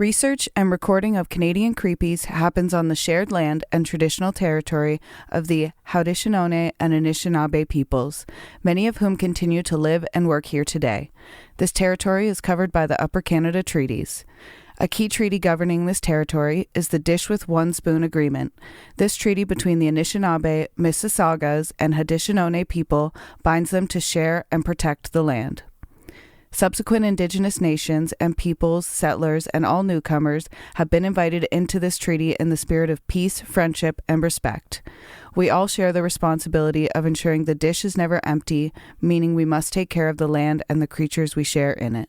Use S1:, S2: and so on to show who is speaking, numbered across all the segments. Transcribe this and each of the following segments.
S1: Research and recording of Canadian Creepies happens on the shared land and traditional territory of the Haudenosaunee and Anishinaabe peoples, many of whom continue to live and work here today. This territory is covered by the Upper Canada Treaties. A key treaty governing this territory is the Dish with One Spoon Agreement. This treaty between the Anishinaabe, Mississaugas, and Haudenosaunee people binds them to share and protect the land. Subsequent Indigenous nations and peoples, settlers, and all newcomers have been invited into this treaty in the spirit of peace, friendship, and respect. We all share the responsibility of ensuring the dish is never empty, meaning we must take care of the land and the creatures we share in it.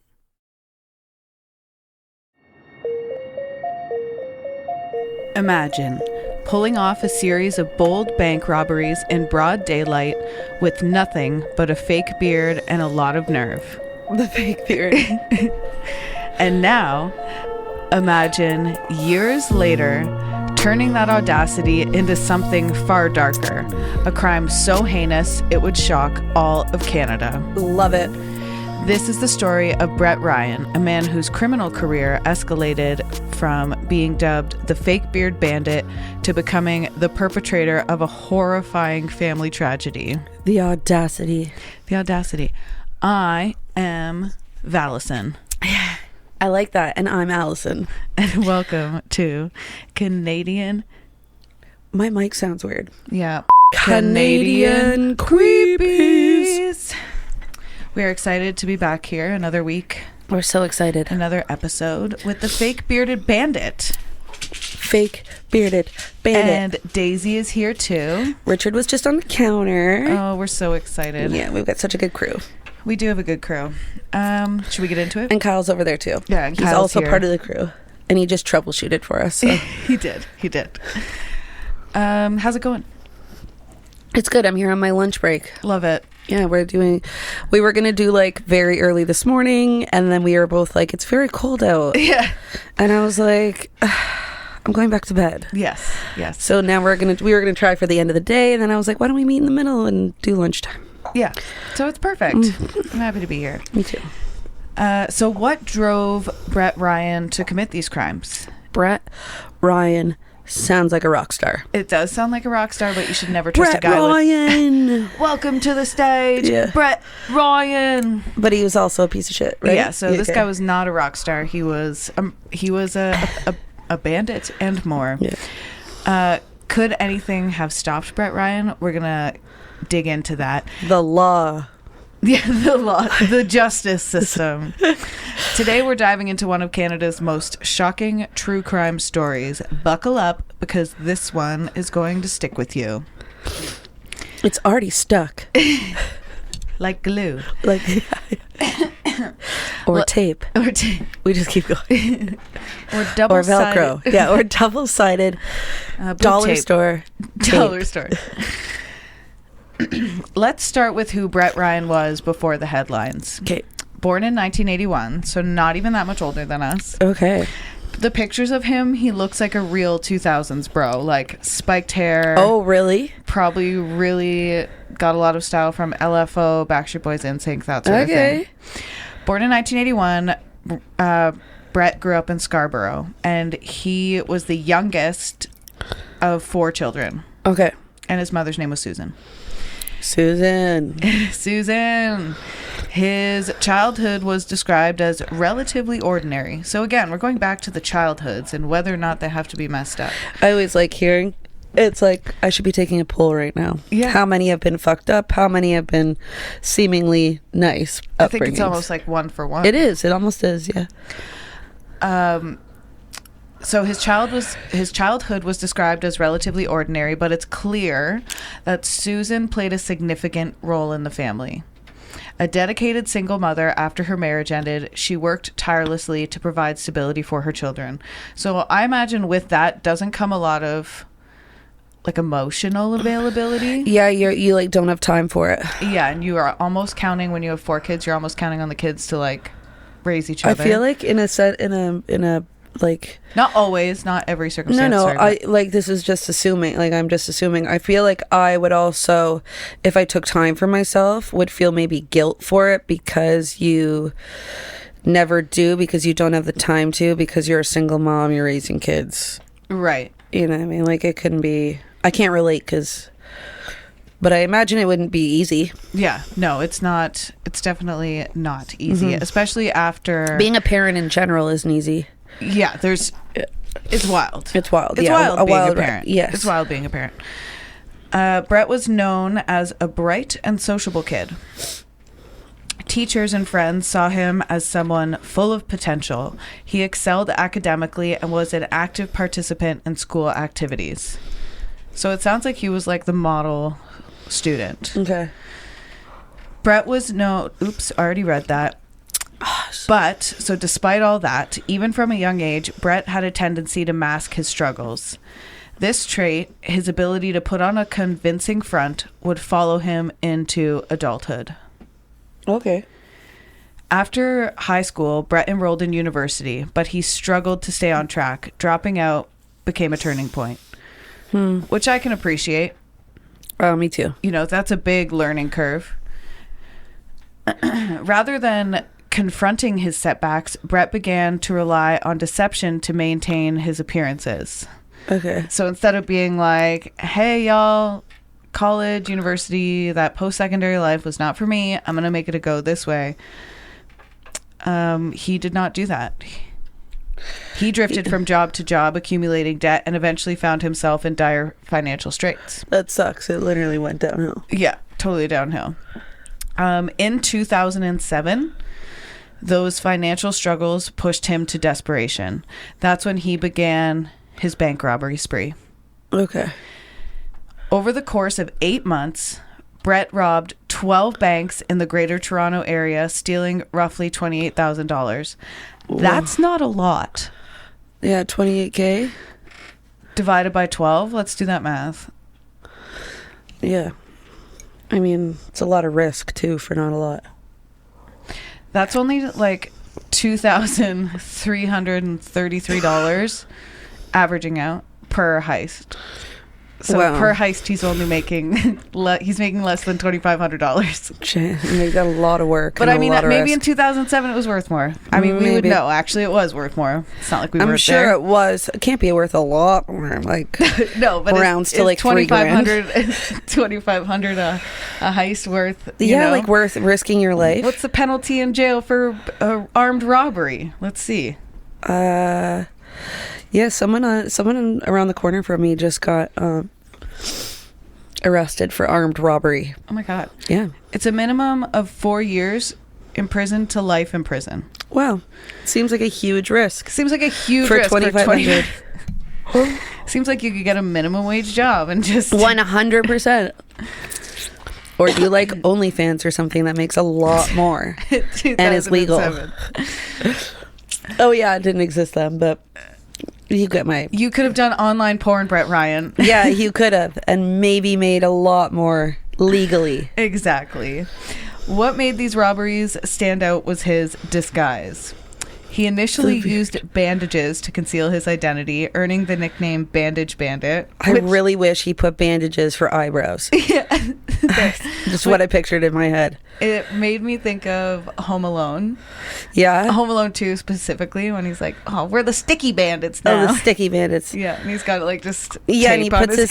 S1: Imagine pulling off a series of bold bank robberies in broad daylight with nothing but a fake beard and a lot of nerve.
S2: The fake beard.
S1: And now, imagine years later turning that audacity into something far darker, a crime so heinous it would shock all of Canada.
S2: Love it.
S1: This is the story of Brett Ryan, a man whose criminal career escalated from being dubbed the fake Beard Bandit to becoming the perpetrator of a horrifying family tragedy.
S2: The audacity.
S1: The audacity. I am Valison.
S2: I like that. And I'm Allison.
S1: And welcome to Canadian...
S2: My mic sounds weird.
S1: Yeah.
S2: Canadian Creepies.
S1: We are excited to be back here another week.
S2: We're so excited.
S1: Another episode with the fake bearded bandit.
S2: Fake bearded bandit.
S1: And Daisy is here too.
S2: Richard was just on the counter.
S1: Oh, we're so excited.
S2: Yeah, we've got such a good crew.
S1: We do have a good crew. Should we get into it?
S2: And Kyle's over there too.
S1: Yeah, and
S2: he's
S1: Kyle's
S2: also
S1: here.
S2: Part of the crew. And he just troubleshooted for us. So.
S1: He did. How's it going?
S2: It's good. I'm here on my lunch break.
S1: Love it.
S2: Yeah, we were going to do like very early this morning, and then we were both like, it's very cold out.
S1: Yeah.
S2: And I was like, I'm going back to bed.
S1: Yes.
S2: So now we were going to try for the end of the day, and then I was like, why don't we meet in the middle and do lunchtime?
S1: Yeah. So it's perfect. I'm happy to be here.
S2: Me too.
S1: So what drove Brett Ryan to commit these crimes?
S2: Brett Ryan sounds like a rock star.
S1: It does sound like a rock star, but you should never trust
S2: Brett
S1: a guy
S2: Ryan.
S1: Welcome to the stage, yeah. Brett Ryan.
S2: But he was also a piece of shit, right?
S1: Yeah. So this guy was not a rock star. He was a bandit and more.
S2: Yeah.
S1: Could anything have stopped Brett Ryan? We're gonna dig into that.
S2: The law.
S1: Yeah, the law, the justice system. Today we're diving into one of Canada's most shocking true crime stories. Buckle up, because this one is going to stick with you.
S2: It's already stuck.
S1: Like glue.
S2: Or tape.
S1: Or tape.
S2: We just keep going.
S1: Or double-sided.
S2: Or Velcro. Yeah, or double-sided dollar
S1: tape.
S2: store tape.
S1: Dollar store. Let's start with who Brett Ryan was before the headlines.
S2: Okay.
S1: Born in 1981, so not even that much older than us.
S2: Okay.
S1: The pictures of him, he looks like a real 2000s bro. Like spiked hair.
S2: Oh, really?
S1: Probably really got a lot of style from LFO, Backstreet Boys, NSYNC, that sort of thing. Born in 1981, Brett grew up in Scarborough, and he was the youngest of 4 children.
S2: Okay.
S1: And his mother's name was Susan.
S2: Susan.
S1: His childhood was described as relatively ordinary. So again, we're going back to the childhoods and whether or not they have to be messed up.
S2: I always like hearing, it's like I should be taking a poll right now. Yeah. How many have been fucked up? How many have been seemingly nice upbringings?
S1: I think it's almost like 1 for 1.
S2: It is. It almost is, yeah.
S1: So his childhood was described as relatively ordinary, but it's clear that Susan played a significant role in the family. A dedicated single mother after her marriage ended, she worked tirelessly to provide stability for her children. So I imagine with that doesn't come a lot of like emotional availability.
S2: Yeah, you like don't have time for it.
S1: Yeah, and you are almost counting when you have 4 kids, you're almost counting on the kids to like raise each other.
S2: I feel like in a like
S1: not always, not every circumstance.
S2: No, I like this is just assuming. Like I'm just assuming. I feel like I would also, if I took time for myself, would feel maybe guilt for it because you never do because you don't have the time to, because you're a single mom, you're raising kids.
S1: Right.
S2: You know what I mean? Like, it couldn't be... I can't relate but I imagine it wouldn't be easy.
S1: Yeah. No, it's not. It's definitely not easy, especially after...
S2: Being a parent in general isn't easy.
S1: Yeah, it's wild.
S2: It's wild.
S1: It's wild being a parent.
S2: Yes.
S1: It's wild being a parent. Brett was known as a bright and sociable kid. Teachers and friends saw him as someone full of potential. He excelled academically and was an active participant in school activities. So it sounds like he was like the model student.
S2: Okay.
S1: Brett was already read that. But, so despite all that, even from a young age, Brett had a tendency to mask his struggles. This trait, his ability to put on a convincing front, would follow him into adulthood.
S2: Okay.
S1: After high school, Brett enrolled in university, but he struggled to stay on track. Dropping out became a turning point, which I can appreciate.
S2: Oh, me too.
S1: You know, that's a big learning curve. Rather than confronting his setbacks, Brett began to rely on deception to maintain his appearances.
S2: Okay.
S1: So instead of being like, hey, y'all, college, university, that post-secondary life was not for me, I'm going to make it a go this way. He did not do that. He drifted from job to job, accumulating debt, and eventually found himself in dire financial straits.
S2: That sucks. It literally went downhill.
S1: Yeah, totally downhill. In 2007, those financial struggles pushed him to desperation. That's when he began his bank robbery spree.
S2: Okay.
S1: Over the course of 8 months, Brett robbed 12 banks in the Greater Toronto area, stealing roughly $28,000. That's not a lot.
S2: Yeah, $28K.
S1: Divided by 12, let's do that math.
S2: Yeah. I mean, it's a lot of risk, too, for not a lot.
S1: That's only like $2,333 averaging out per heist. So per heist, he's only making he's making less than $2,500.
S2: They got a lot of work.
S1: But I mean, maybe in 2007 it was worth more. I mean, we would know. Actually, it was worth more. It's not like we were. I'm
S2: sure it was. It can't be worth a lot more. Like
S1: no, but
S2: rounds to like $2,500.
S1: $2,500 a heist worth.
S2: You know?
S1: Like
S2: worth risking your life.
S1: What's the penalty in jail for armed robbery? Let's see.
S2: Yeah, someone around the corner from me just got arrested for armed robbery.
S1: Oh my God.
S2: Yeah.
S1: It's a minimum of 4 years in prison to life in prison.
S2: Wow. Seems like a huge risk.
S1: Seems like a huge
S2: for
S1: risk
S2: $2,500.
S1: Seems like you could get a minimum wage job and just
S2: 100%. Or do like OnlyFans or something that makes a lot more and is legal. Oh yeah, it didn't exist then, but you get my...
S1: You could have done online porn, Brett Ryan.
S2: Yeah, you could have, and maybe made a lot more legally.
S1: Exactly. What made these robberies stand out was his disguise. He initially used bandages to conceal his identity, earning the nickname Bandage Bandit.
S2: I really wish he put bandages for eyebrows.
S1: Yeah.
S2: Just what I pictured in my head.
S1: It made me think of Home Alone.
S2: Yeah.
S1: Home Alone 2 specifically, when he's like, oh, we're the sticky bandits now.
S2: Oh, the sticky bandits.
S1: Yeah, and he's got like just
S2: yeah, and he puts his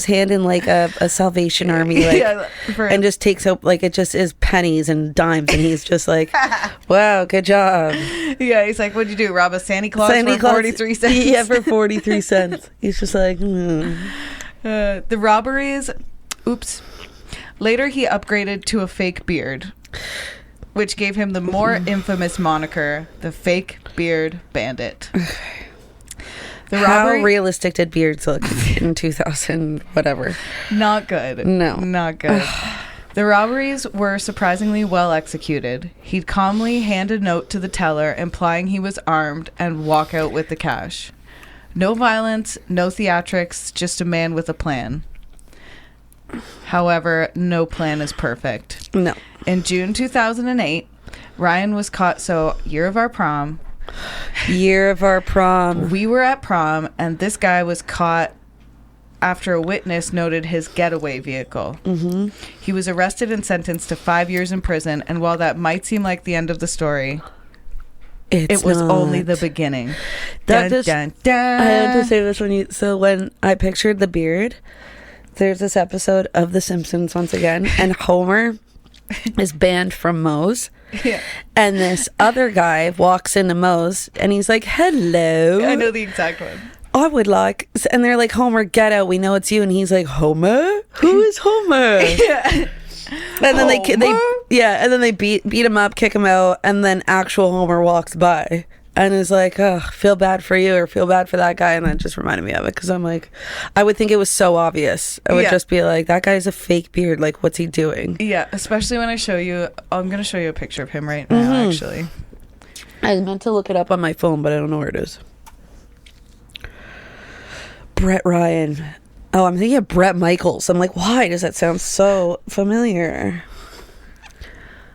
S2: hand in like a Salvation Army, like, and just takes out like it just is pennies and dimes, and he's just like, wow, good job.
S1: Yeah, he's like, what'd you do? Rob a Santa Claus for 43 cents?
S2: Yeah, for 43 cents. He's just like,
S1: The robberies, oops. Later, he upgraded to a fake beard, which gave him the more infamous moniker, the Fake Beard Bandit.
S2: How realistic did beards look in 2000, whatever?
S1: Not good.
S2: No.
S1: Not good. The robberies were surprisingly well executed. He'd calmly hand a note to the teller implying he was armed and walk out with the cash. No violence, no theatrics, just a man with a plan. However, no plan is perfect.
S2: No.
S1: In June 2008, Ryan was caught. So, year of our prom.
S2: Year of our prom.
S1: We were at prom, and this guy was caught after a witness noted his getaway vehicle. Mm-hmm. He was arrested and sentenced to 5 years in prison, and while that might seem like the end of the story, It was only the beginning.
S2: Dun, dun, dun. I had to say this when I pictured the beard, there's this episode of The Simpsons once again, and Homer is banned from Moe's.
S1: Yeah.
S2: And this other guy walks into Moe's and he's like, hello.
S1: I know the exact one.
S2: I would like, and they're like, Homer, get out. We know it's you. And he's like, Homer? Who is Homer?
S1: Yeah.
S2: And then they beat him up, kick him out, and then actual Homer walks by and is like, oh, feel bad for you or feel bad for that guy. And that just reminded me of it because I'm like, I would think it was so obvious. I would just be like, that guy's a fake beard. Like, what's he doing?
S1: Yeah, especially when I show you, I'm going to show you a picture of him right now, actually.
S2: I meant to look it up on my phone, but I don't know where it is. Brett Ryan. Oh, I'm thinking of Brett Michaels. I'm like, why does that sound so familiar?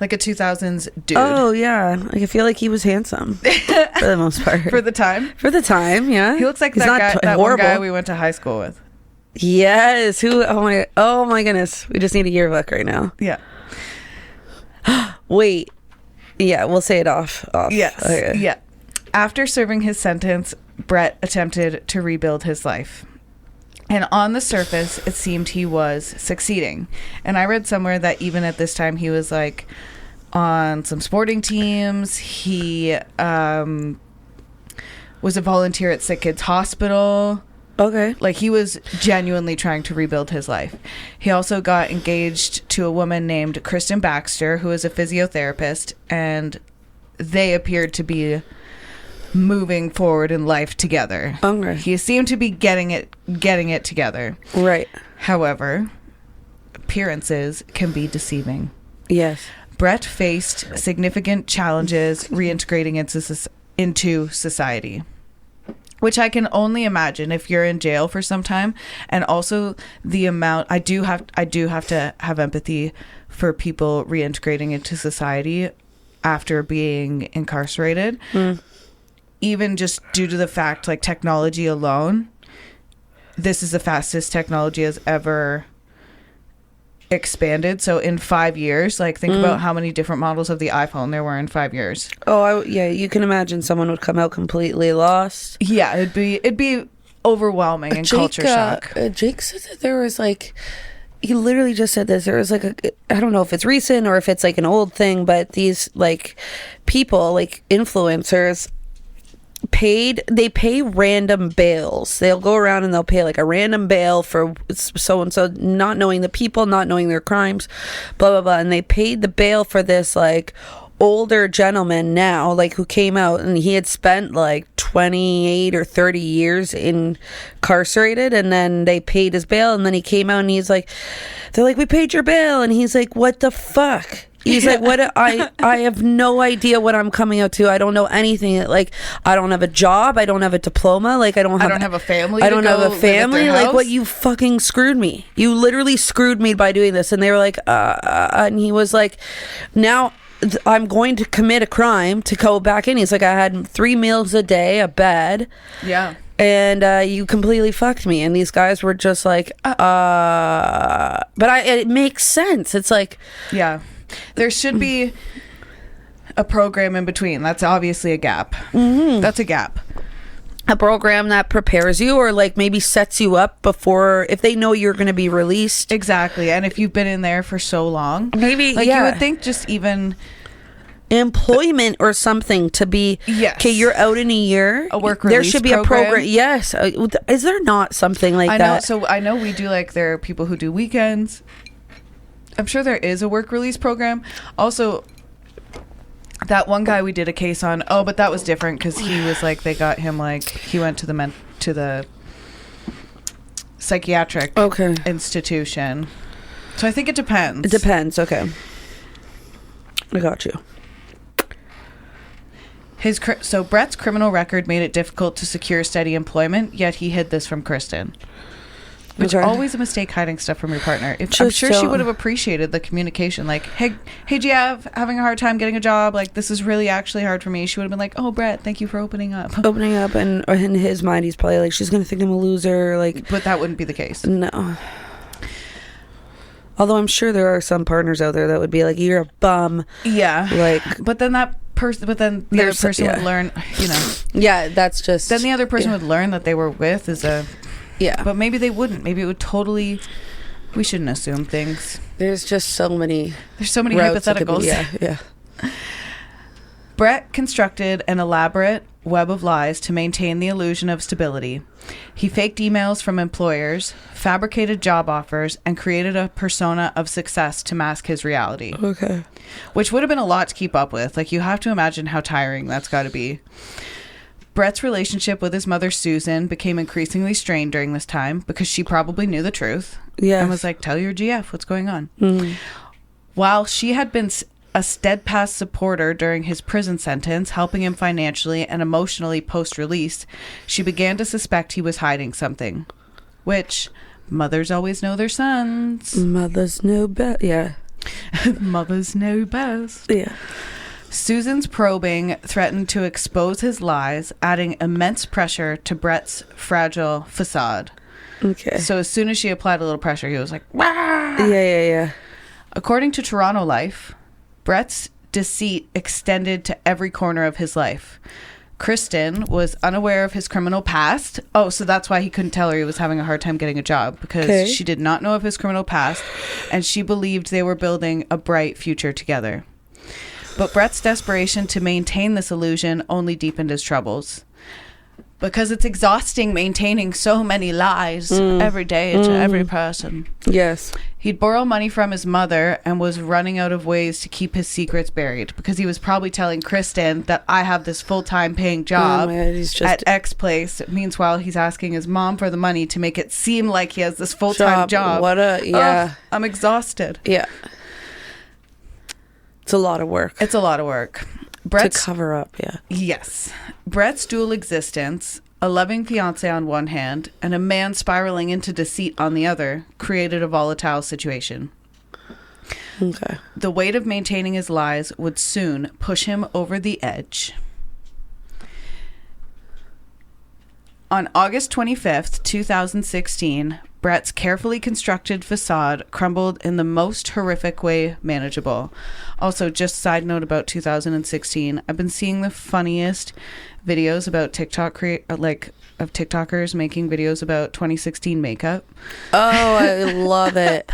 S1: Like a 2000s dude.
S2: Oh, yeah. Like, I feel like he was handsome for the most part.
S1: For the time?
S2: For the time, yeah.
S1: He looks like that one guy we went to high school with.
S2: Yes. Who? Oh, my goodness. We just need a yearbook right now.
S1: Yeah.
S2: Wait. Yeah, we'll say it off.
S1: Yes.
S2: Okay.
S1: Yeah. After serving his sentence, Brett attempted to rebuild his life. And on the surface, it seemed he was succeeding. And I read somewhere that even at this time, he was like on some sporting teams. He was a volunteer at Sick Kids Hospital.
S2: Okay.
S1: Like, he was genuinely trying to rebuild his life. He also got engaged to a woman named Kristen Baxter, who is a physiotherapist. And they appeared to be moving forward in life together.
S2: Okay.
S1: He seemed to be getting it together.
S2: Right.
S1: However, appearances can be deceiving.
S2: Yes.
S1: Brett faced significant challenges reintegrating into society, which I can only imagine if you're in jail for some time. And also the amount, I do have to have empathy for people reintegrating into society after being incarcerated. Even just due to the fact, like, technology alone, this is the fastest technology has ever expanded. So in 5 years, like, think about how many different models of the iPhone there were in 5 years.
S2: Oh, yeah, you can imagine someone would come out completely lost.
S1: Yeah, it'd be overwhelming and culture shock.
S2: Jake said that there was, like, he literally just said this. There was, like, I don't know if it's recent or if it's, like, an old thing, but these, like, people, like, influencers, they pay random bails. They'll go around and they'll pay like a random bail for so and so, not knowing the people, not knowing their crimes, blah blah blah. And they paid the bail for this like older gentleman now, like, who came out and he had spent like 28 or 30 years incarcerated, and then they paid his bail, and then he came out and he's like, they're like, we paid your bail, and he's like, what the fuck? He's like, what? I have no idea what I'm coming out to. I don't know anything. Like, I don't have a job. I don't have a diploma. Like, I don't have
S1: a family.
S2: I don't have a family. Like, what? You fucking screwed me. You literally screwed me by doing this. And they were like, and he was like, now I'm going to commit a crime to go back in. He's like, I had 3 meals a day, a bed.
S1: Yeah.
S2: And you completely fucked me. And these guys were just like, but it makes sense. It's like,
S1: yeah. There should be a program in between. That's obviously a gap. That's a gap.
S2: A program that prepares you, or like maybe sets you up before, if they know you're going to be released.
S1: Exactly. And if you've been in there for so long,
S2: maybe,
S1: like, you would think just even
S2: employment or something to be,
S1: yes,
S2: okay, you're out in a year,
S1: a work release,
S2: there should be
S1: program.
S2: A program. Yes. Is there not something like that?
S1: So I know we do, like, there are people who do weekends. I'm sure there is a work release program. Also, that one guy we did a case on, but that was different because he was like, they got him, like, he went to the psychiatric institution. So I think it depends.
S2: It depends. Okay. I got you.
S1: So Brett's criminal record made it difficult to secure steady employment, yet he hid this from Kristen. Which always a mistake, hiding stuff from your partner. I'm sure she would have appreciated the communication. Like, hey, having a hard time getting a job. Like, this is really actually hard for me. She would have been like, oh, Brett, thank you for opening up.
S2: And in his mind, he's probably like, she's going to think I'm a loser. Like,
S1: but that wouldn't be the case.
S2: No. Although I'm sure there are some partners out there that would be like, you're a bum.
S1: Yeah.
S2: Like,
S1: but then that but then the other person would learn, you know.
S2: Yeah, that's just...
S1: Then the other person would learn that they were with is a...
S2: Yeah.
S1: But maybe they wouldn't. Maybe it would totally... We shouldn't assume things.
S2: There's just so many...
S1: There's so many hypotheticals.
S2: Yeah.
S1: Brett constructed an elaborate web of lies to maintain the illusion of stability. He faked emails from employers, fabricated job offers, and created a persona of success to mask his reality.
S2: Okay.
S1: Which would have been a lot to keep up with. Like, you have to imagine how tiring that's got to be. Brett's relationship with his mother, Susan, became increasingly strained during this time because she probably knew the truth.
S2: Yeah.
S1: And was like, tell your GF what's going on.
S2: Mm-hmm.
S1: While she had been a steadfast supporter during his prison sentence, helping him financially and emotionally post-release, she began to suspect he was hiding something. Which, mothers always know their sons.
S2: Mothers know best. Yeah.
S1: Mothers know best.
S2: Yeah.
S1: Susan's probing threatened to expose his lies, adding immense pressure to Brett's fragile facade.
S2: Okay.
S1: So as soon as she applied a little pressure, he was like, wah!
S2: Yeah.
S1: According to Toronto Life, Brett's deceit extended to every corner of his life. Kristen was unaware of his criminal past. Oh, so that's why he couldn't tell her he was having a hard time getting a job, because she did not know of his criminal past, and she believed they were building a bright future together. But Brett's desperation to maintain this illusion only deepened his troubles. Because it's exhausting maintaining so many lies every day to every person.
S2: Yes.
S1: He'd borrow money from his mother and was running out of ways to keep his secrets buried, because he was probably telling Kristen that I have this full-time paying job at X place. Meanwhile, he's asking his mom for the money to make it seem like he has this full-time job. I'm exhausted.
S2: Yeah. It's a lot of work.
S1: It's a lot of work.
S2: To cover up, yeah.
S1: Yes. Brett's dual existence, a loving fiancé on one hand and a man spiraling into deceit on the other, created a volatile situation.
S2: Okay.
S1: The weight of maintaining his lies would soon push him over the edge. On August 25th, 2016, Brett's carefully constructed facade crumbled in the most horrific way manageable. Also, just side note about 2016, I've been seeing the funniest videos about of TikTokers making videos about 2016 makeup.
S2: Oh, I love it.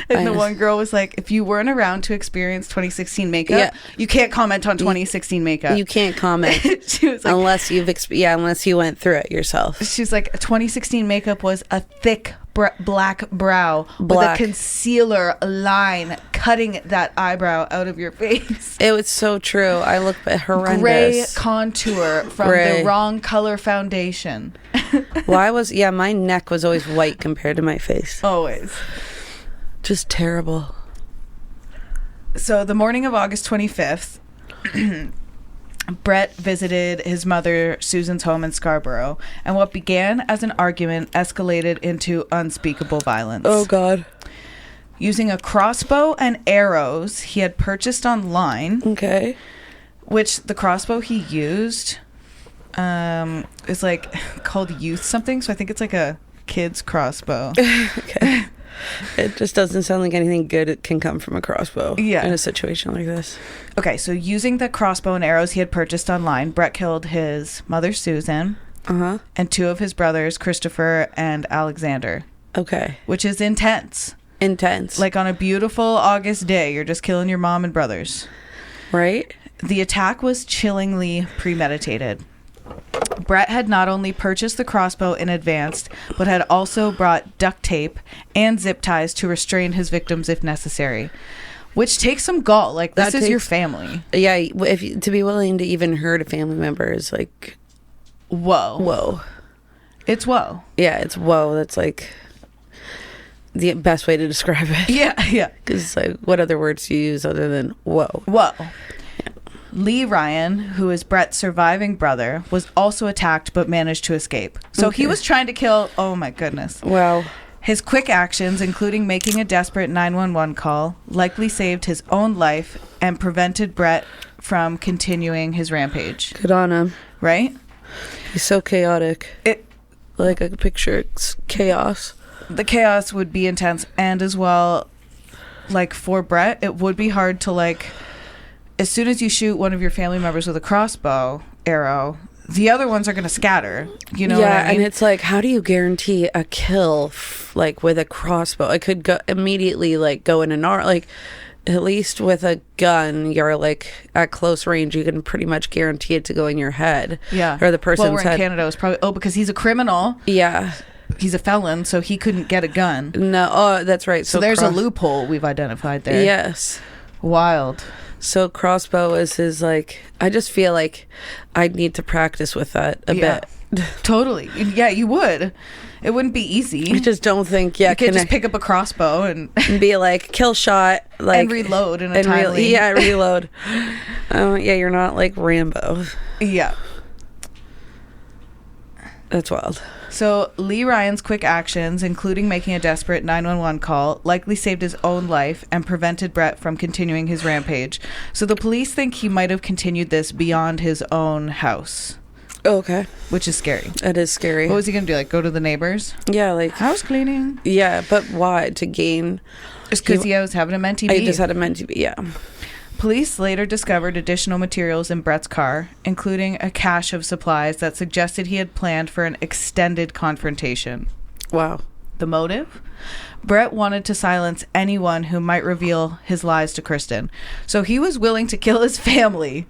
S1: And the one girl was like, if you weren't around to experience 2016 makeup, you can't comment on 2016 makeup.
S2: You can't comment.
S1: She was like,
S2: unless unless you went through it yourself.
S1: She's like, 2016 makeup was a thick black brow with a concealer line cutting that eyebrow out of your face.
S2: It was so true. I look horrendous.
S1: Gray contour from the wrong color foundation.
S2: My neck was always white compared to my face.
S1: Always.
S2: Just terrible.
S1: So the morning of August 25th, Brett visited his mother, Susan's home in Scarborough, and what began as an argument escalated into unspeakable violence.
S2: Oh, God.
S1: Using a crossbow and arrows he had purchased online.
S2: Okay.
S1: Which the crossbow he used is like called youth something, so I think it's like a kid's crossbow.
S2: Okay. It just doesn't sound like anything good can come from a crossbow in a situation like this.
S1: Okay, so using the crossbow and arrows he had purchased online, Brett killed his mother, Susan, and two of his brothers, Christopher and Alexander.
S2: Okay.
S1: Which is intense.
S2: Intense.
S1: Like on a beautiful August day, you're just killing your mom and brothers.
S2: Right?
S1: The attack was chillingly premeditated. Brett had not only purchased the crossbow in advance, but had also brought duct tape and zip ties to restrain his victims if necessary. Which takes some gall. Like, this is your family.
S2: Yeah, to be willing to even hurt a family member is like... Whoa.
S1: It's whoa.
S2: Yeah, it's whoa. That's like the best way to describe it.
S1: Yeah.
S2: Because like, what other words do you use other than whoa?
S1: Whoa. Lee Ryan, who is Brett's surviving brother, was also attacked but managed to escape. So he was trying to kill... Oh, my goodness.
S2: Wow.
S1: His quick actions, including making a desperate 911 call, likely saved his own life and prevented Brett from continuing his rampage.
S2: Good on him.
S1: Right?
S2: He's so chaotic. Like, I could picture it's chaos.
S1: The chaos would be intense. And as well, like, for Brett, it would be hard to, like... as soon as you shoot one of your family members with a crossbow arrow, the other ones are going to scatter. You know what I mean?
S2: And it's like, how do you guarantee a kill, like, with a crossbow? I could go immediately, like, go in an arm, like, at least with a gun, you're, like, at close range, you can pretty much guarantee it to go in your head.
S1: Yeah.
S2: Or the person's head.
S1: Well, we're in Canada. It was probably, because he's a criminal.
S2: Yeah.
S1: He's a felon, so he couldn't get a gun.
S2: No, oh, that's right.
S1: So there's a loophole we've identified there.
S2: Yes.
S1: Wild.
S2: So crossbow is his, like, I just feel like I'd need to practice with that a bit.
S1: Totally. Yeah, you would. It wouldn't be easy.
S2: I just don't think,
S1: you could just pick up a crossbow and
S2: be like, kill shot. Like,
S1: and reload in a timely.
S2: Reload. You're not like Rambo.
S1: Yeah.
S2: That's wild.
S1: So Lee Ryan's quick actions, including making a desperate 911 call, likely saved his own life and prevented Brett from continuing his rampage. So the police think he might have continued this beyond his own house.
S2: Okay.
S1: Which is scary.
S2: It is scary.
S1: What was he going to do? Like, go to the neighbors?
S2: Yeah, like...
S1: house cleaning.
S2: Yeah, but why? To gain...
S1: Just because he was having a mentee
S2: I just had a mentee, yeah.
S1: Police later discovered additional materials in Brett's car, including a cache of supplies that suggested he had planned for an extended confrontation.
S2: Wow.
S1: The motive? Brett wanted to silence anyone who might reveal his lies to Kristen. So he was willing to kill his family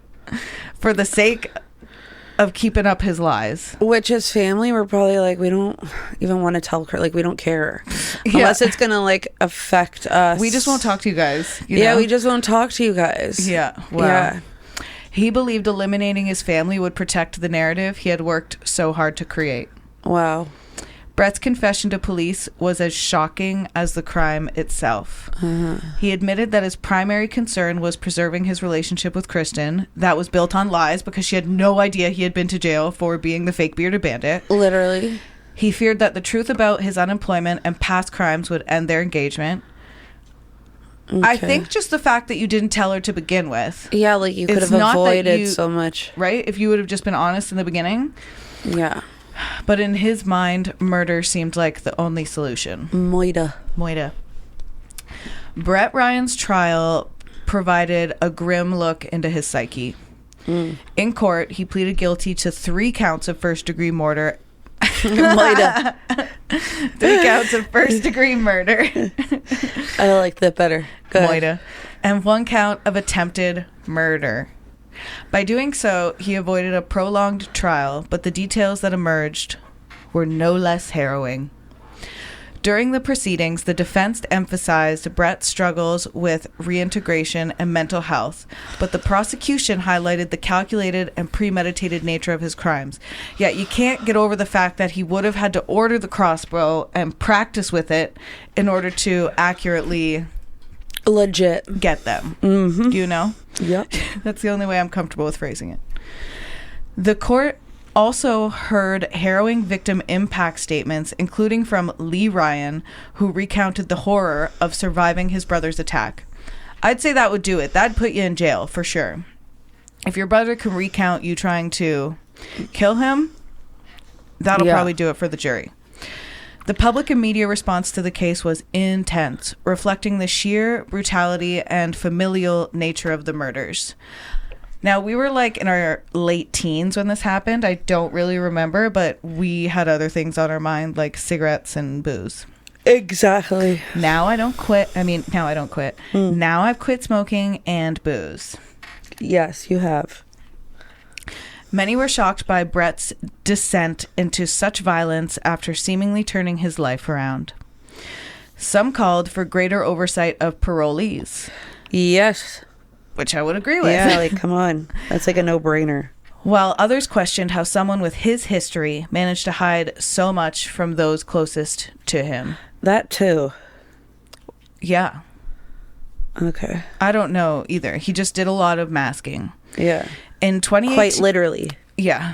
S1: for the sake of keeping up his lies.
S2: Which his family were probably like, we don't even want to tell her, like, we don't care. Unless it's going to, like, affect us.
S1: We just won't talk to you guys. You know?
S2: We just won't talk to you guys.
S1: Yeah. Wow. Yeah. He believed eliminating his family would protect the narrative he had worked so hard to create.
S2: Wow.
S1: Brett's confession to police was as shocking as the crime itself. He admitted that his primary concern was preserving his relationship with Kristen. That was built on lies because she had no idea he had been to jail for being the fake Bearded Bandit.
S2: Literally.
S1: He feared that the truth about his unemployment and past crimes would end their engagement. Okay. I think just the fact that you didn't tell her to begin with.
S2: Yeah, like you could have avoided so much.
S1: Right? If you would have just been honest in the beginning.
S2: Yeah.
S1: But in his mind, murder seemed like the only solution. Moida. Brett Ryan's trial provided a grim look into his psyche. In court, he pleaded guilty to 3 counts of first-degree murder. 3 counts of first-degree murder.
S2: I like that better.
S1: Moida. And 1 count of attempted murder. By doing so, he avoided a prolonged trial, but the details that emerged were no less harrowing. During the proceedings, the defense emphasized Brett's struggles with reintegration and mental health, but the prosecution highlighted the calculated and premeditated nature of his crimes. Yet you can't get over the fact that he would have had to order the crossbow and practice with it in order to accurately...
S2: legit
S1: get them. You know?
S2: Yep.
S1: That's the only way I'm comfortable with phrasing it. The court also heard harrowing victim impact statements, including from Lee Ryan, who recounted the horror of surviving his brother's attack. I'd say that would do it. That'd put you in jail for sure. If your brother can recount you trying to kill him, that'll probably do it for the jury. The public and media response to the case was intense, reflecting the sheer brutality and familial nature of the murders. Now, we were like in our late teens when this happened. I don't really remember, but we had other things on our mind like cigarettes and booze.
S2: Exactly.
S1: Now I don't quit. Now I've quit smoking and booze.
S2: Yes, you have.
S1: Many were shocked by Brett's descent into such violence after seemingly turning his life around. Some called for greater oversight of parolees.
S2: Yes.
S1: Which I would agree with.
S2: Yeah, like, come on. That's like a no-brainer.
S1: While others questioned how someone with his history managed to hide so much from those closest to him.
S2: That too.
S1: Yeah.
S2: Okay.
S1: I don't know either. He just did a lot of masking.
S2: Yeah.
S1: In 2018,
S2: quite literally.
S1: Yeah.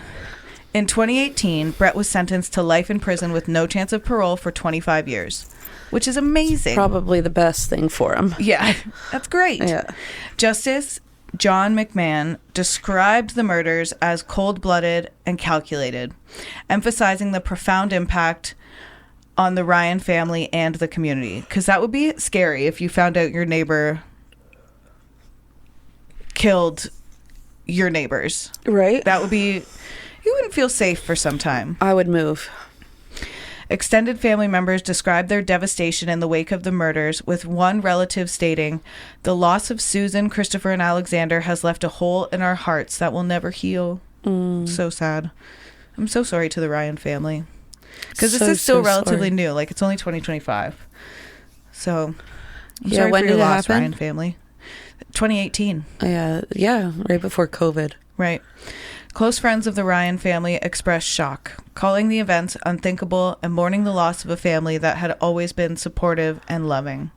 S1: In 2018, Brett was sentenced to life in prison with no chance of parole for 25 years, which is amazing.
S2: Probably the best thing for him.
S1: Yeah, that's great.
S2: Yeah.
S1: Justice John McMahon described the murders as cold-blooded and calculated, emphasizing the profound impact on the Ryan family and the community. Because that would be scary if you found out your neighbor killed your neighbors.
S2: Right.
S1: That would be, you wouldn't feel safe for some time.
S2: I would move.
S1: Extended family members described their devastation in the wake of the murders, with one relative stating, "The loss of Susan, Christopher, and Alexander has left a hole in our hearts that will never heal." So sad. I'm so sorry to the Ryan family. Because this is still relatively new. Like, it's only 2025. So, I'm sorry
S2: when
S1: for your
S2: did it
S1: loss,
S2: happen?
S1: Ryan family. 2018.
S2: Yeah, right before COVID.
S1: Right. Close friends of the Ryan family expressed shock, calling the events unthinkable and mourning the loss of a family that had always been supportive and loving.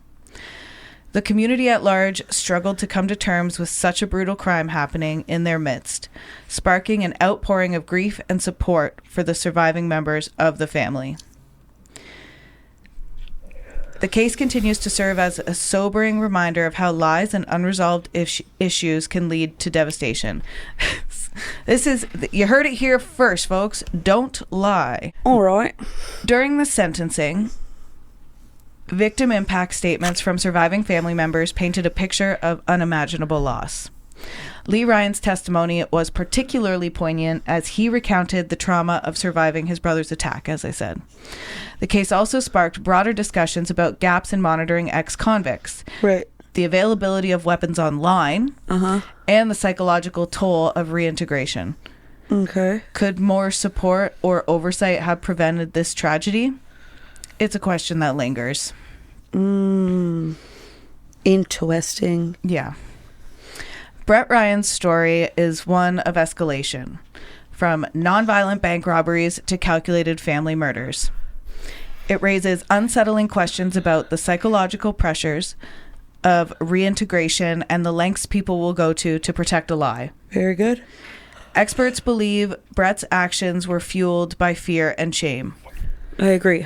S1: The community at large struggled to come to terms with such a brutal crime happening in their midst, sparking an outpouring of grief and support for the surviving members of the family. The case continues to serve as a sobering reminder of how lies and unresolved issues can lead to devastation. You heard it here first, folks. Don't lie.
S2: All right.
S1: During the sentencing, victim impact statements from surviving family members painted a picture of unimaginable loss. Lee Ryan's testimony was particularly poignant as he recounted the trauma of surviving his brother's attack, as I said. The case also sparked broader discussions about gaps in monitoring ex-convicts,
S2: Right.
S1: the availability of weapons online, and the psychological toll of reintegration.
S2: Okay.
S1: Could more support or oversight have prevented this tragedy? It's a question that lingers.
S2: Interesting.
S1: Yeah. Brett Ryan's story is one of escalation, from nonviolent bank robberies to calculated family murders. It raises unsettling questions about the psychological pressures of reintegration and the lengths people will go to protect a lie.
S2: Very good.
S1: Experts believe Brett's actions were fueled by fear and shame.
S2: I agree.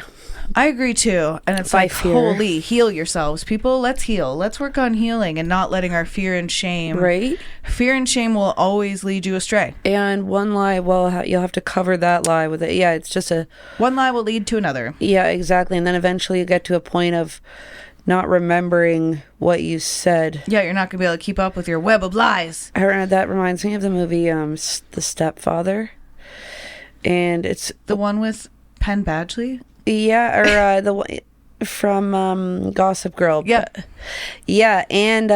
S1: I agree too. And it's
S2: By
S1: like,
S2: fear.
S1: holy, heal yourselves, people. Let's heal. Let's work on healing and not letting our fear and shame.
S2: Right.
S1: Fear and shame will always lead you astray.
S2: And one lie, well, you'll have to cover that lie with it. Yeah, it's just
S1: One lie will lead to another.
S2: Yeah, exactly. And then eventually you get to a point of not remembering what you said.
S1: Yeah, you're not going to be able to keep up with your web of lies.
S2: That reminds me of the movie The Stepfather. And it's
S1: The one with Penn Badgley?
S2: yeah, or the one from Gossip Girl.
S1: Yeah.
S2: Yeah, and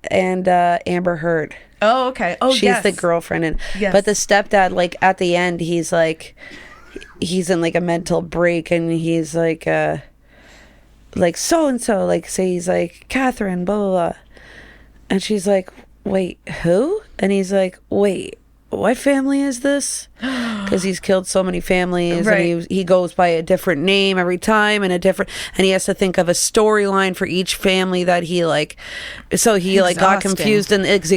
S2: Amber Heard.
S1: Oh, okay. Oh,
S2: She's
S1: yes.
S2: the girlfriend. And
S1: Yes.
S2: but the stepdad, like at the end, he's in like a mental break, and he's like so and so, like say he's like Catherine, blah blah blah, and she's like, wait, who? And he's like, wait, what family is this? Because he's killed so many families,
S1: Right.
S2: and he goes by a different name every time, and he has to think of a storyline for each family that he like. So he like got
S1: Exhausting.
S2: confused, and it's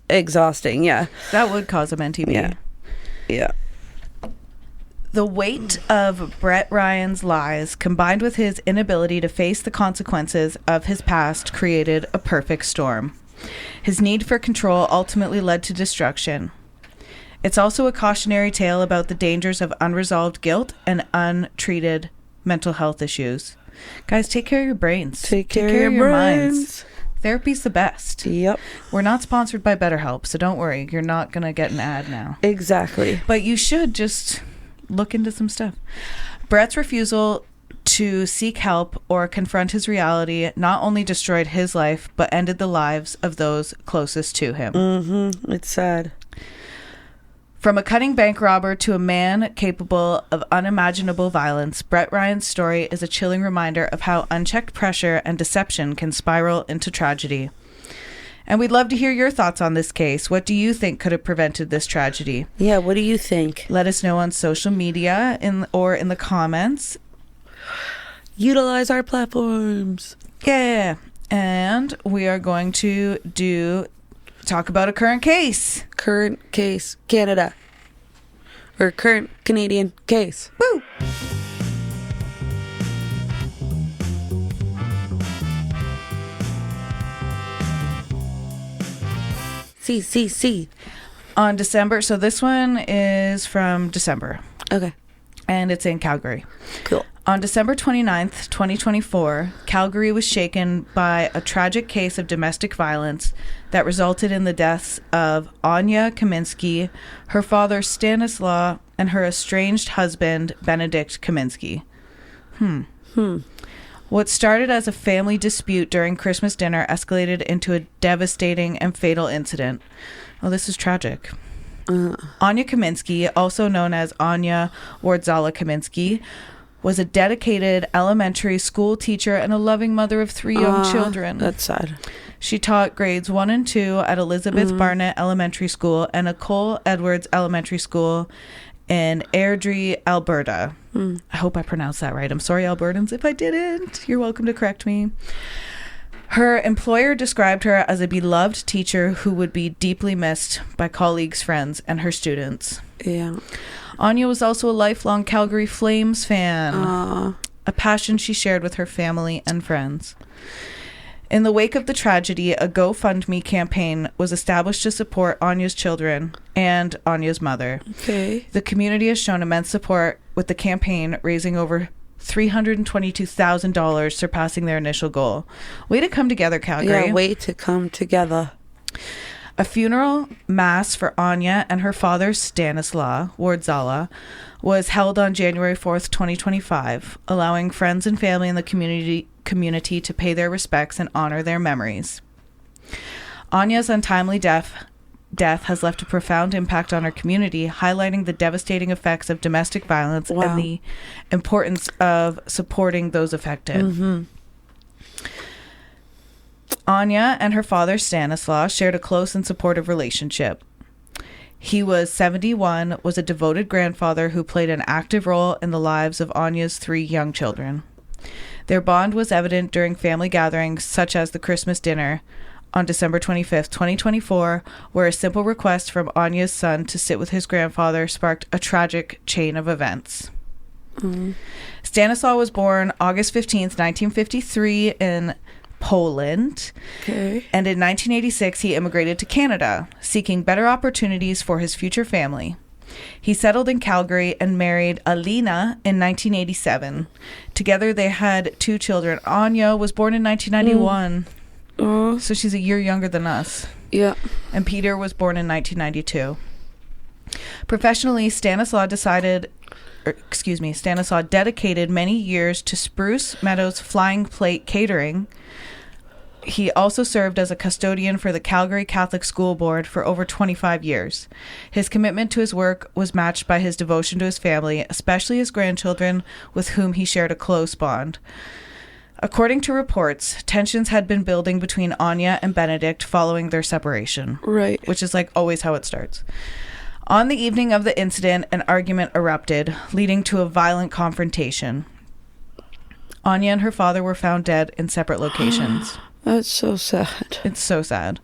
S2: exhausting. Yeah,
S1: That would cause a MTV.
S2: yeah.
S1: The weight of Brett Ryan's lies, combined with his inability to face the consequences of his past, created a perfect storm. His need for control ultimately led to destruction. It's also a cautionary tale about the dangers of unresolved guilt and untreated mental health issues. Guys, take care of your brains.
S2: Take care of your
S1: minds. Therapy's the best.
S2: Yep.
S1: We're not sponsored by BetterHelp, so don't worry. You're not going to get an ad now.
S2: Exactly.
S1: But you should just look into some stuff. Brett's refusal to seek help or confront his reality not only destroyed his life, but ended the lives of those closest to him.
S2: It's sad.
S1: From a cunning bank robber to a man capable of unimaginable violence, Brett Ryan's story is a chilling reminder of how unchecked pressure and deception can spiral into tragedy. And we'd love to hear your thoughts on this case. What do you think could have prevented this tragedy?
S2: Yeah, what do you think?
S1: Let us know on social media or in the comments.
S2: Utilize our platforms.
S1: Yeah. And we are going to talk about a current case.
S2: Current case, Canada. Or current Canadian case.
S1: Woo!
S2: C.
S1: On December, so this one is from December,
S2: Okay.
S1: and it's in Calgary.
S2: Cool.
S1: On December 29th, 2024, Calgary was shaken by a tragic case of domestic violence that resulted in the deaths of Anya Kaminsky, her father Stanislaw, and her estranged husband Benedict Kaminsky. What started as a family dispute during Christmas dinner escalated into a devastating and fatal incident. Oh, this is tragic. Anya Kaminsky, also known as Anya Wardzala Kaminsky, was a dedicated elementary school teacher and a loving mother of 3 young children.
S2: That's sad.
S1: She taught grades 1 and 2 at Elizabeth Barnett Elementary School and Nicole Edwards Elementary School in Airdrie, Alberta. I hope I pronounced that right. I'm sorry, Albertans, if I didn't. You're welcome to correct me. Her employer described her as a beloved teacher who would be deeply missed by colleagues, friends, and her students.
S2: Yeah.
S1: Anya was also a lifelong Calgary Flames fan, a passion she shared with her family and friends. In the wake of the tragedy, a GoFundMe campaign was established to support Anya's children and Anya's mother.
S2: Okay.
S1: The community has shown immense support, with the campaign raising over $322,000, surpassing their initial goal. Way to come together, Calgary.
S2: Yeah, way to come together.
S1: A funeral mass for Anya and her father, Stanislaw Wardzala, was held on January 4th, 2025, allowing friends and family in the community to pay their respects and honor their memories. Anya's untimely death has left a profound impact on our community, highlighting the devastating effects of domestic violence and the importance of supporting those affected. Anya and her father, Stanislaw, shared a close and supportive relationship. He was 71, was a devoted grandfather who played an active role in the lives of Anya's 3 young children. Their bond was evident during family gatherings such as the Christmas dinner on December 25th, 2024, where a simple request from Anya's son to sit with his grandfather sparked a tragic chain of events. Stanislaw was born August 15th, 1953 in Poland.
S2: Okay.
S1: And in 1986, he immigrated to Canada, seeking better opportunities for his future family. He settled in Calgary and married Alina in 1987. Together, they had 2 children. Anya was born in 1991, so she's a year younger than us.
S2: Yeah.
S1: And Peter was born in 1992. Professionally, Stanislaw dedicated many years to Spruce Meadows Flying Plate Catering. He also served as a custodian for the Calgary Catholic School Board for over 25 years. His commitment to his work was matched by his devotion to his family, especially his grandchildren, with whom he shared a close bond. According to reports, tensions had been building between Anya and Benedict following their separation.
S2: Right.
S1: Which is like always how it starts. On the evening of the incident, an argument erupted, leading to a violent confrontation. Anya and her father were found dead in separate locations.
S2: That's so sad.
S1: It's so sad.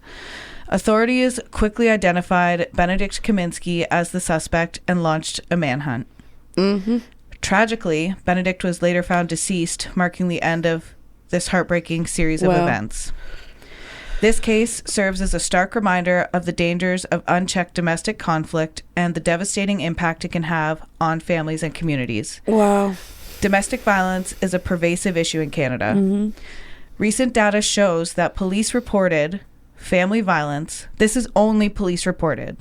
S1: Authorities quickly identified Benedict Kaminsky as the suspect and launched a manhunt. Tragically, Benedict was later found deceased, marking the end of this heartbreaking series of events. This case serves as a stark reminder of the dangers of unchecked domestic conflict and the devastating impact it can have on families and communities.
S2: Wow.
S1: Domestic violence is a pervasive issue in Canada. Recent data shows that police reported family violence. This is only police reported.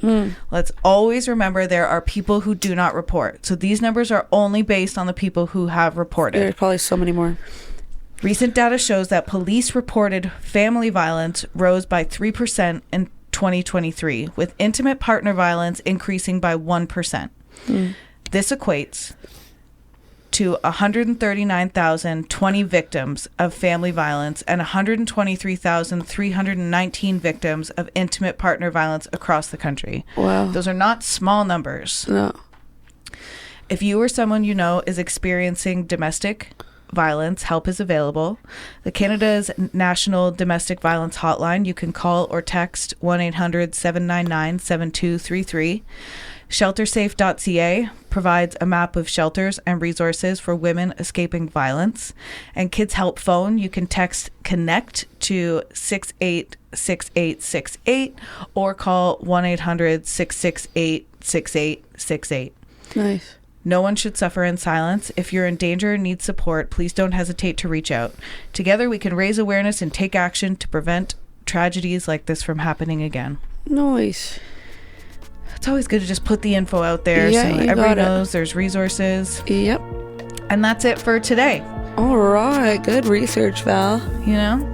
S1: Let's always remember there are people who do not report. So these numbers are only based on the people who have reported.
S2: There's probably so many more.
S1: Recent data shows that police reported family violence rose by 3% in 2023, with intimate partner violence increasing by 1%. This equates to 139,020 victims of family violence and 123,319 victims of intimate partner violence across the country.
S2: Wow.
S1: Those are not small numbers.
S2: No.
S1: If you or someone you know is experiencing domestic violence, help is available. The Canada's National Domestic Violence Hotline, you can call or text 1-800-799-7233. ShelterSafe.ca provides a map of shelters and resources for women escaping violence. And Kids Help Phone, you can text CONNECT to 686868 or call 1-800-668-6868.
S2: Nice.
S1: No one should suffer in silence. If you're in danger and need support, please don't hesitate to reach out. Together, we can raise awareness and take action to prevent tragedies like this from happening again.
S2: Nice.
S1: It's always good to just put the info out there so everyone knows there's resources.
S2: Yep.
S1: And that's it for today.
S2: All right. Good research, Val.
S1: You know?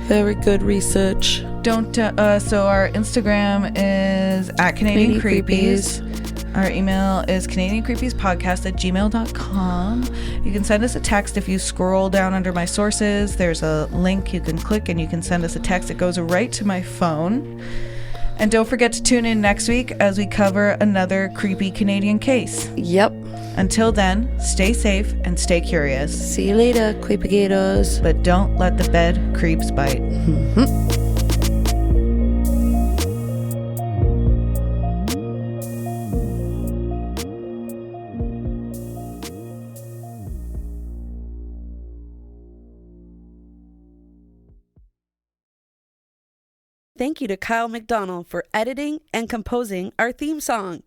S2: Very good research.
S1: So our Instagram is at Canadian Creepies. Our email is CanadianCreepiesPodcast@gmail.com. You can send us a text if you scroll down under my sources. There's a link you can click and you can send us a text. It goes right to my phone. And don't forget to tune in next week as we cover another creepy Canadian case.
S2: Yep.
S1: Until then, stay safe and stay curious.
S2: See you later, creepy-gators.
S1: But don't let the bed creeps bite.
S2: Thank you to Kyle McDonnell for editing and composing our theme song.